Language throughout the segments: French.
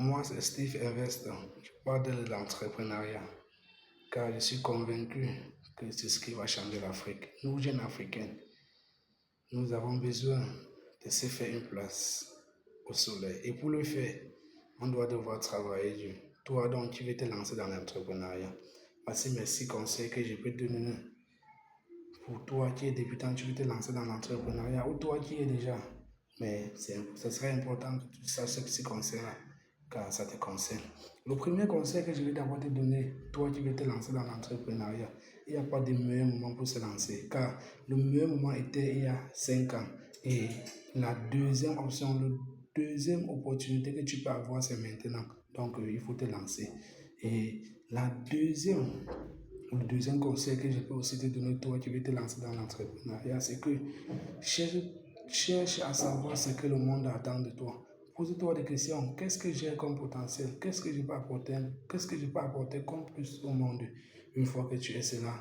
Moi, c'est Steve Invest. Je parle de l'entrepreneuriat car je suis convaincu que c'est ce qui va changer l'Afrique. Nous, jeunes Africains, nous avons besoin de se faire une place au soleil. Et pour le faire, on doit devoir travailler dur. Toi, donc, tu veux te lancer dans l'entrepreneuriat. Voici mes 6 conseils que je peux te donner. Pour toi qui es débutant, tu veux te lancer dans l'entrepreneuriat ou toi qui es déjà. Mais ce serait important que tu saches ces 6 conseils-là car ça te concerne. Le premier conseil que je vais d'abord te donner, toi qui veux te lancer dans l'entrepreneuriat, il n'y a pas de meilleur moment pour se lancer car le meilleur moment était il y a 5 ans. Et la deuxième option, la deuxième opportunité que tu peux avoir, c'est maintenant. Donc, il faut te lancer. Et le deuxième conseil que je peux aussi te donner, toi qui veux te lancer dans l'entrepreneuriat, c'est que cherche à savoir ce que le monde attend de toi. Pose-toi des questions. Qu'est-ce que j'ai comme potentiel? Qu'est-ce que je peux apporter? Qu'est-ce que je peux apporter comme plus au monde? Une fois que tu es cela,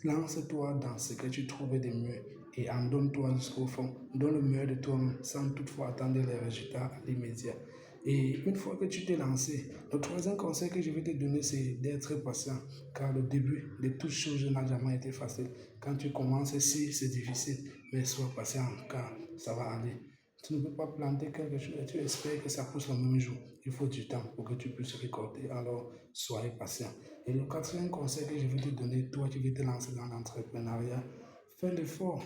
lance-toi dans ce que tu trouves de mieux et en donne-toi jusqu'au fond. Donne le meilleur de toi-même sans toutefois attendre les résultats à l'immédiat. Et une fois que tu t'es lancé, le troisième conseil que je vais te donner, c'est d'être patient. Car le début de toute chose n'a jamais été facile. Quand tu commences, si c'est difficile, mais sois patient car ça va aller. Tu ne peux pas planter quelque chose et tu espères que ça pousse le même jour. Il faut du temps pour que tu puisses récolter. Alors, soyez patient. Et le quatrième conseil que je vais te donner, toi qui veux te lancer dans l'entrepreneuriat, fais l'effort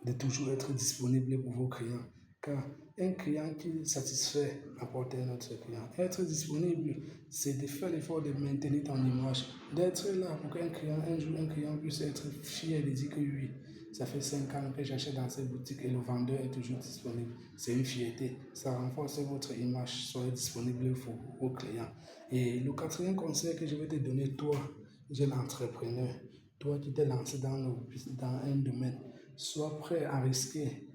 de toujours être disponible pour vos clients. Car un client qui satisfait apporte un autre client. Être disponible, c'est de faire l'effort de maintenir ton image, d'être là pour qu'un client, un jour, un client puisse être fier de dire que oui, ça fait 5 ans que j'achète dans cette boutique et le vendeur est toujours disponible. C'est une fierté. Ça renforce votre image. Soyez disponible pour vos clients. Et le quatrième conseil que je vais te donner, toi, jeune entrepreneur, toi qui t'es lancé dans un domaine, sois prêt à risquer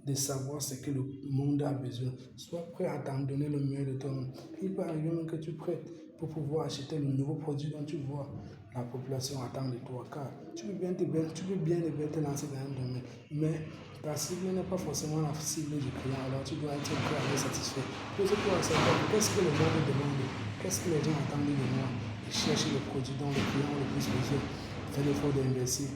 de savoir ce que le monde a besoin. Sois prêt à t'en donner le meilleur de toi-même. Il peut arriver même que tu prêtes pour pouvoir acheter le nouveau produit dont tu vois la population attend de toi. Car tu peux bien te lancer dans un domaine, mais ta cible n'est pas forcément la cible du client. Alors tu dois être prêt à être satisfait. Pose-toi savoir qu'est-ce que le monde demande, qu'est-ce que les gens attendent de moi et chercher le produit dont le client a le plus besoin. Fais l'effort d'investir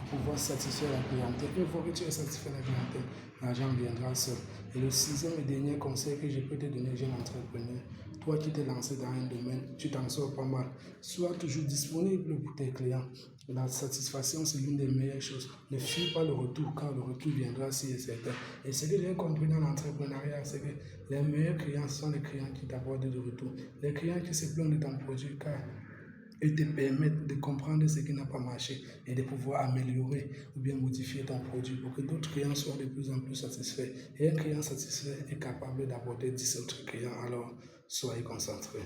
pour pouvoir satisfaire la clientèle. Une fois que tu as satisfait la clientèle, l'argent viendra seul. Et le sixième et dernier conseil que je peux te donner, jeune entrepreneur, toi qui t'es lancé dans un domaine, tu t'en sors pas mal. Sois toujours disponible pour tes clients. La satisfaction, c'est l'une des meilleures choses. Ne fuis pas le retour, car le retour viendra si c'est certain. Et ce que j'ai compris dans l'entrepreneuriat, c'est que les meilleurs clients sont les clients qui t'apportent de retour. Les clients qui se plaignent de ton produit, car ils te permettent de comprendre ce qui n'a pas marché et de pouvoir améliorer ou bien modifier ton produit pour que d'autres clients soient de plus en plus satisfaits. Et un client satisfait est capable d'apporter 10 autres clients, alors soyez concentrés.